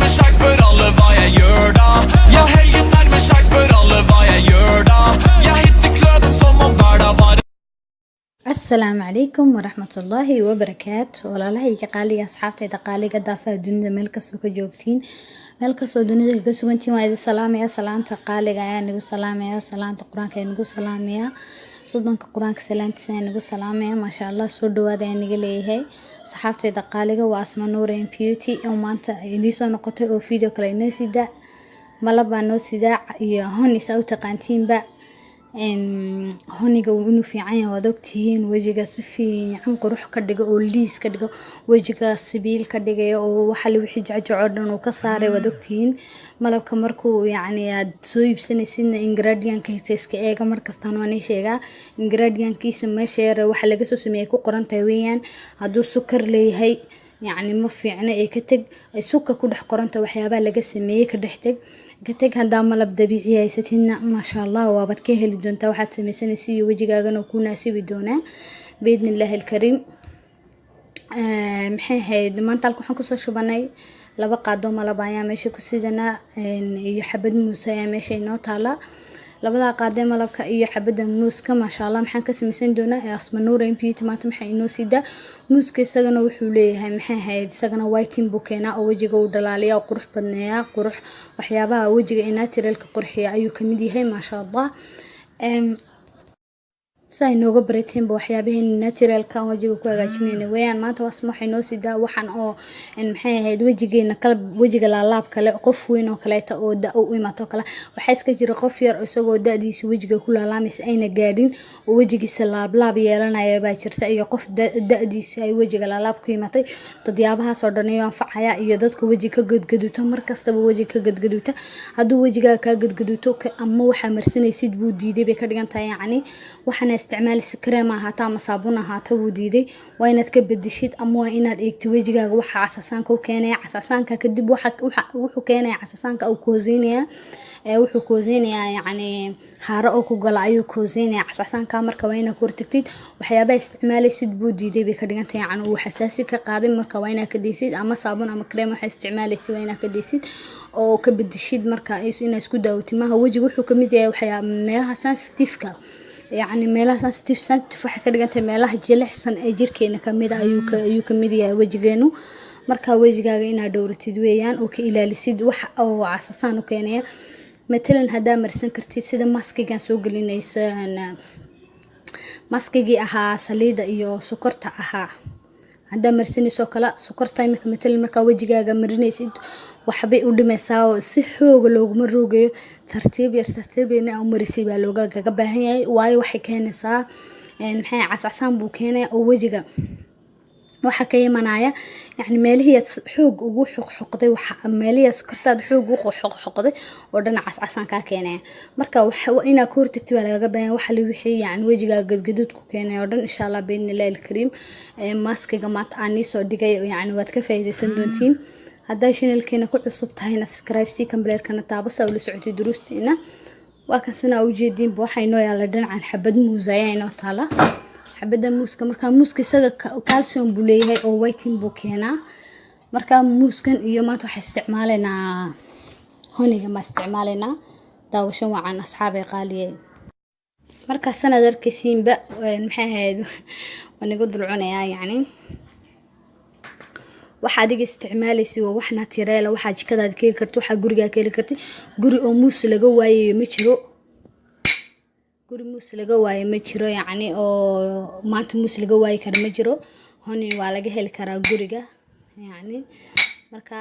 nærmer seg, spør alle hva jeg gjør da. Ja, helgen nærmer seg, spør alle hva jeg gjør da. Jeg hitter kløden som om hverdag var. السلام عليكم ورحمة الله وبركاته والله هي قالي أصحابتي تقالي قد دافع الدنيا ملك السوق جوكتين ملك السوق الدنيا قسوا انتي ما إذا سلام يا سلام تقالي قايا نقول سلام يا سلام تقران كي نقول سلام يا صدق قران كسلام تسين نقول سلام يا ما شاء الله سودوا هذا نقول هي صحابتي تقالي واسمه نورين بيوتي يوم أنت يديسو نقطة أو فيديو كلا الناس ده ملبا نوس ده هون يسوي تقانتين بقى هونيga uu inuu fiican yahay wada ogtihiin wajiga si fiican qurux ka dhigo oo liis ka dhigo wajiga sibiil ka dhigayo oo waxa la wixii jacjaco dhan uu ka saaray wada ogtihiin malabka markuu aad soo iibsanaysidna ingredient-kiisa iska eega markastaan waan sheegaa ingredient-kiisa meesha yar waxa laga soo sameeyay ku qoran tahay weeyaan hadduu sukar leeyahay ma fiicna ee ka tag ay sukar ku dhex qoranta waxyaabaha laga sameeyay ka dhex tag كتك هذا ملاب دبيعي هيستينا ما شاء الله وبتكهل الدون توحد سمسنا سي وجهك أنا وكنا سوي دونا بإذن الله الكريم محي هيد ما نتلقى حنكسر شو بناي لبقى دوم على بايا ماشي كسيجنا يحبد موسى ماشي نوتالا لبدا قادم لبك iyo xabada muuska ma sha Allah maxaan ka sameeysan doonaa asma nuureen piit maanta maxay inoo sida muuska isagana wuxuu leeyahay maxay hayd isagana whitening bukeena oo wajiga uu dhalaaliyo qurux badneeya qurux waxyaabaha wajiga naturalka qurxiya ayuu kamid yahay ma sha Allah say nooga bareeteen waxyaabaha naturalka wajiga ku hagaajinayna weeyaan maanta wasma waxay noo sida waxan oo maxay ahayd wajigeena qalb wajiga laalaab kale qof weyn oo kale oo da u imato kale waxa iska jira qof yar isagoo daadiisa wajiga ku laalaamaysa ayna gaadhin oo wajigiisa laab yeelanaya baa jirta iyo qof daadiisa ay wajiga laalaab ku imatay dadiyaabahaas oo dhan ayaan facaya iyo dadka wajiga ka gadgaduto markastaba wajiga ka gadgaduta hadduu wajiga ka gadgaduto ama waxa marsanaysid buu diiday bay ka dhigan tahay waxana استعمال الكريم هاتا مصابون هاتا وديدي وينات كبدشيد أما وينات إكتواجها وح عساسانك وكاني عساسانك كدب وح كاني عساسانك أو كوزينيا وحو كوزينيا هارا كوغلايو كوزينيا عساسانك مركا وينا كورتكتيد وحيابا استعمالي سيد بوديدي بكرينتا وحساسي كقادم مركا وينا كديسيد أما صابون أما كريم وح استعمالي سوينا كديسيد أو كبدشيد مركا إيسو إنا اسكو داوتي ما هو وجه وحو كميديا وحيا ميلها سانستيفكا meelaha sensitive waxa ka dhigantay meelaha jilicsan ee jirkeena kamid ayuu kamid yahay wajigeenu marka wajigaaga inaad dhowratid weeyaan oo ka ilaalisid wax oo casasaan u keenaya matalan hadaa marsan kartid sida maskigan soo gelinaysan maskigi ahaa saliida iyo sokorta ahaa hadaa marsanayso kala sokorta imika matalan marka wajigaaga marinaysid waxbay u dhimaysaa si xoog looguma roogayo tartiib yar oo marisay baa looga baahan yahay waayo waxay keenaysaa maxay casasaan buu keenayaa oo wajiga waxa ka imanaya meelihii xoog ugu xoqday waxa meelihii sokortaad xoog ugu xoqday oo dhan casasaan ka keenaya marka waxa ina ka hortagtay baa laga baahan waxa la wixii wajiga gadgadud ku keenay oo dhan insha Allah been ilaahi kariim maskiga maanta aan soo dhigay waad ka faa'iideysan doontiin هذا شنو كنا كل عصب تهينا سكرايب سي كمبلير كنا تابس أو لسعودي دروستينا وكسنا وجدين بوحينو يلا دن عن حبة موزاين وطالع حبة موز كمركان موز كسر كالسيوم بوليه أو ويتين بوكينا مركان موز كان يومات استعمالنا هوني كما استعمالنا داوشوا عن أصحابي قالين مركان سنة دركسين بق محاهد ونقول العناية waxa adiga isticmaalaysi waa wax natural waxa jikadaad ka heli karto waxa guriga ka heli kartid guri oo muus laga waayo ma jiro guri muus laga waayo ma jiro oo maanta muus laga waayo kar ma jiro hooni waa laga heli karaa guriga marka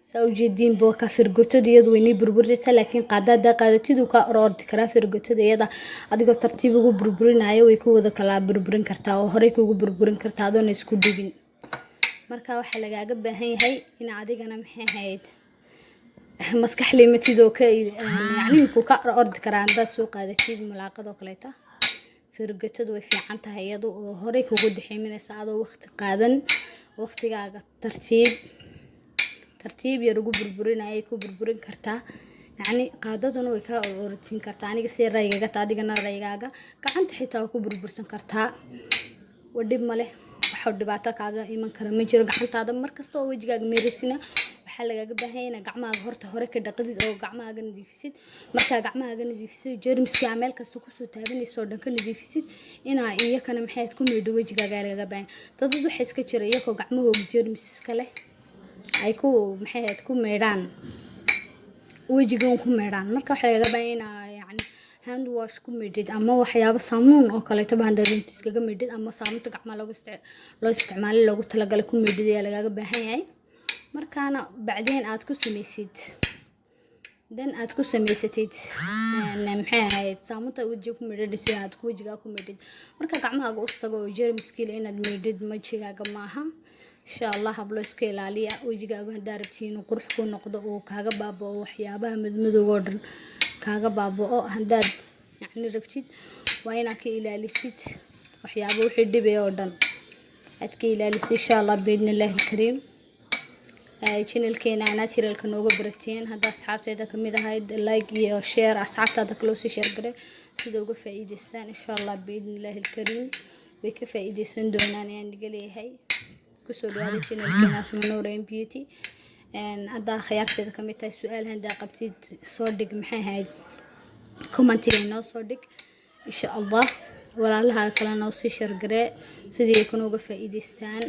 soo jeedin boo ka firgotadiyadu way burburaysaa laakiin qaadatidu ka orordi kara firgotadiyada adigoo tartiib ugu burburinayo way ku wada kala burburin kartaa oo hore kugu burburin kartaa adoon isku dhigin marka waxa lagaaga baahan yahay in adigana maxay ahayd maskax liimatido ka ku ka ordi karaan dad soo qaadatid mulaaqado kaleeta firgatadu way fiican tahay iyadoo hore kugu dixiiminaysa adoo waqti qaadan waqtigaaga tartiib yar ugu burburinayay ku burburin kartaa qaadadana way ka ortin kartaa aniga si raygaga adigana raygaaga gacanta xitaa ku burbursan kartaa wadib male wax dhibaato kaaga iman kara ma jiro gacantaada markasta oo wajigaaga meerisina waxa lagaga baahan yahay gacmahaaga hore ka dhaqdid oo gacmahaaga nadiifisid marka gacmahaaga nadiifisid jeermiska meel kasta ku soo taabanayso dhan ka nadiifisid inaa iyakana maxay ku meedho wajigaaga lagaga baahan dad waxa iska jira iyagoo gacmahooga jeermiska leh ay ku maxay ku meedhaan wajigan ku meedhaan marka waxa lagaga baahan yahay yani hand wash ku meedhid ama waxyaabo saamuun oo kale tabaandarin iskaga meedhid ama saamunta gacmaha loo isticmaalo loogu talagalay ku meedhid ayaa lagaga baahan yahay markaana bacdeen aad ku sameeysid maxay ahayd saamunta wajiga ku meedhid si aad ku wajiga ku meedhid marka gacmahaaga u tago jeermiskiila inaad meedhid wajigaaga maaha insha Allah hablo iska ilaaliya wajigaaga hadaa rabtiin inuu qurux ku noqdo oo kaaga baabao waxyaabaha madmadowga oo dhan kaaga baabao hadaad yani rabtid waa inaad ka ilaalisid waxyaabo wixii dhibay oo dhan aad ka ilaalisid insha Allah biidnillaahi alkariim channelkeena naturalka nooga barateen hadaa asxaabteeda kamid ahayd like iyo share asxaabtaada kale soo share gare sida uga faa'iideystaan insha Allah biidnillaahi alkariim way ka faa'iideysan doonaan ayaan digaleeyahay kusoo dhawaada channelkeena Asma Noor Beauty hadaa khiyaarteeda kamid tahay su'aal hadaa qabtid soo dhig maxay ahayd commentiga noo soo dhig insha Allah walaalaha kale noo sii share gare sidii ay uga faa'iideystaan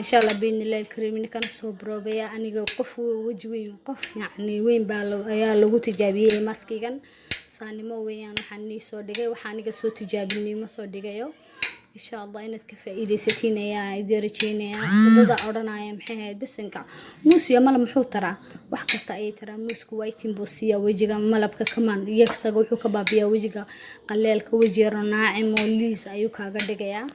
insha Allah biidnillaahi alkariim ninkan soo broobaya aniga qof waji weyn qof yani weyn baa ayaa lagu tijaabiyay maskigan saanimo weeyaan waxaan soo dhigay waxaan aniga soo tijaabinay ma soo dhigayo insha Allah inaad ka faa'iideysatiin ayaa idin rajeynaya dad oranaya maxay ahayd bisinka muus iyo malab muxuu taraa wax kasta ay taraa muusku white boosiya wajiga malabka kamaan iyaga wuxuu ka baabiyaa wajiga qaleelka wajiga naacim oo liis ayuu kaaga dhigayaa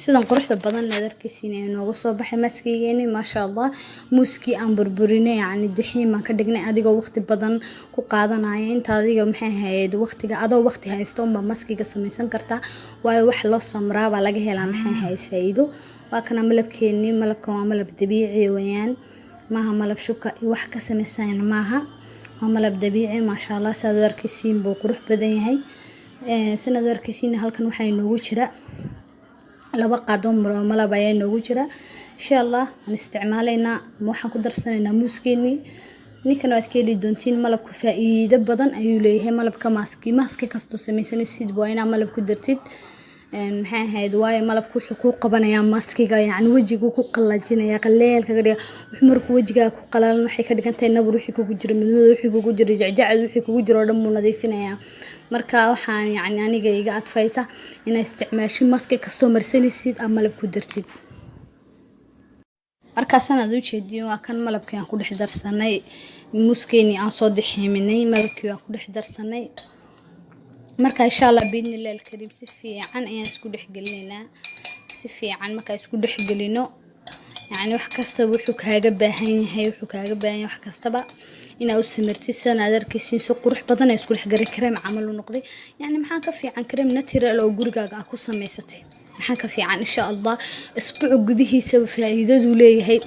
sidan quruxda badan la darkiisina inoogu soo baxay maskigeeni ma sha Allah muuski aan burburinay yani dixiin ma ka dhignay adigoo waqti badan ku qaadanaya inta adiga maxay ahayd waqtiga adoo waqti haysto ma maskiga samaysan kartaa waayo wax loo samraa baa laga helaa maxay ahayd faa'iido waa kana malabkeeni malabka waa malab dabiici weeyaan maaha malab shuka iyo wax ka samaysan maaha waa malab dabiici ma sha Allah saad arkiisiin buu qurux badan yahay sanad arkiisiin halkan waxa inoogu jira laba qaadon malab ayaa noogu jira insha Allah aan isticmaaleynaa waxaan ku darsanaynaa muuskeeni ninkan aad ka heli doontiin malabku faa'iido badan ayuu leeyahay malabka maaski kasto samaysanaysid waa inaad malab ku dartid maxay ahayd waayo malabku wuxuu ku qabanayaa maskiga yani wajiga ku qalajinaya qaleelka ka dhiga wuxuu markuu wajiga ku qalalan waxay ka dhigantahay nabur wixii kugu jira madmadow wixii kugu jira jacjacad wixii kugu jira oo dhan buu nadiifinayaa marka waxaan yani aniga iga adfaysa inaad isticmaasho maski kasto marsanaysid ama malab ku dartid marka sanad u jeedin waa kan malabkii aan ku dhex darsanay muuskeeni aan soo dixiiminay malabkii aan ku dhex darsanay marka insha Allah biidnillaahi alkariim si fiican ayaan isku dhex gelinaynaa si fiican marka isku dhex gelino yani wax kasta wuxuu kaaga baahan yahay wax kastaba ina u sameertid sanad arkiisin si qurux badan isku dhex garay kareem camal u noqday yani maxaa ka fiican kareem natural oo gurigaaga ku samaysatay maxaa ka fiican insha Allah isbuuc gudihiisa faa'iidadu leeyahay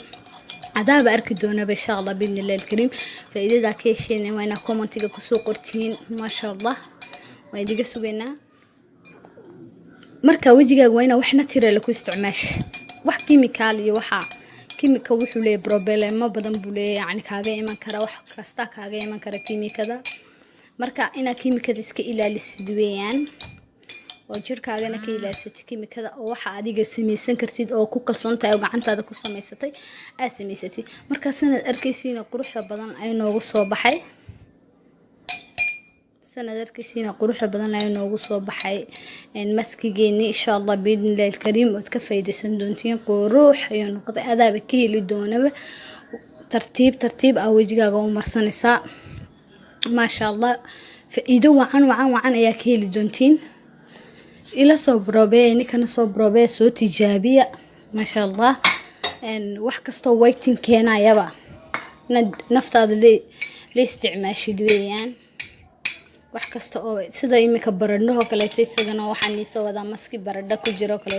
adaaba arki doona insha Allah biidnillaahi alkariim faa'iidada ka hesheen waa ina commentiga ku soo qortiin ma sha Allah way diga sugeynaa marka wajigaaga waa ina wax natural ku isticmaasho wax chemical iyo waxa chemical wuxuu leeyahay problemo badan buu leeyahay yani kaaga iman kara wax kasta kaaga iman kara chemicada marka ina chemicada iska ilaalisid weeyaan oo jirkaagana ka ilaalisid chemicada oo waxa adiga samaysan kartid oo ku kalsoontahay oo gacantaada ku samaysatay aad samaysatid marka sanad arkaysiina quruxda badan ay noogu soo baxay sanad arkaysiina quruxda badan ay noogu soo baxay maskigeeni insha Allah biidnillaahi alkariim oo ka faa'iideysan doontiin qurux iyo noqday adaaba ka heli doonaba tartiib ah wajigaaga u marsanaysa ma sha Allah faa'iido wacan ayaa ka heli doontiin ila soo broobay ninkan soo broobay soo tijaabiya ma sha Allah wax kasto waiting keenayaba naftaada la isticmaashid weeyaan wax kasta oo sida imika barandho kale isagana waxaan soo wadaa maski barandho ku jiro kale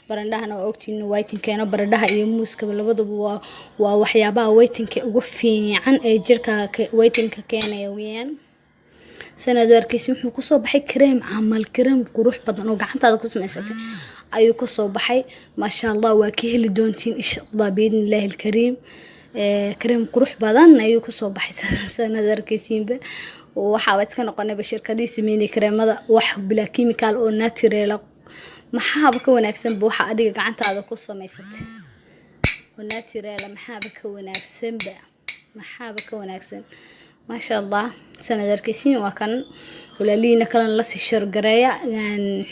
barandhahana oo ogtiin waiting keeno barandhaha iyo muuska labaduba waa waxyaabaha waiting ugu fiican ee jirka waiting keenaya weeyaan sanad arkaysi wuxuu ku soo baxay kareem camal kareem qurux badan oo gacantaada ku samaysatay ayuu ku soo baxay maasha Allah waa ka heli doontiin insha Allah biidnillaahi alkariim kareem qurux badan ayuu ku soo baxay sanad arkaysiinba waxaa iska noqonayba shirkadii sameeyay kareemada wax bila chemical oo natural maxaaba ka wanaagsan waxa adiga gacantaada ku samaysatay oo natural maxaaba ka wanaagsan ما شاء الله سنة دركسين وكان ولالينا كلام لسه الشرقرية يعني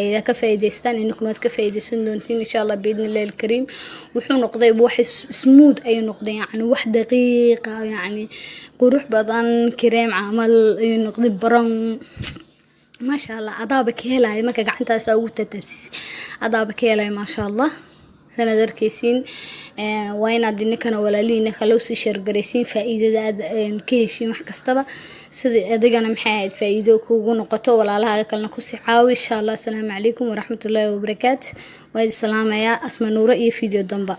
إذا كفايدستان إنكم كفايدستان دونتين إن شاء الله بإذن الله الكريم وحنا نقضي بواحد سمود أي نقضي يعني واحد دقيقة يعني قروح بدن كريم عمل نقضي برم ما شاء الله أضابك هلا ما كقعدت أسوي تتبسيس أضابك هلا ما شاء الله سنة دركسين وين عندنا كنا ولا لينا خلوص شرقريسين فائدة كيشين محكستبا سيد أدينا محايد فائدة وكون نقطة ولا لها كلنا كوسي عاوي إن شاء الله. السلام عليكم ورحمة الله وبركاته. وهذه السلامة يا أسمى نورة فيديو دنبا.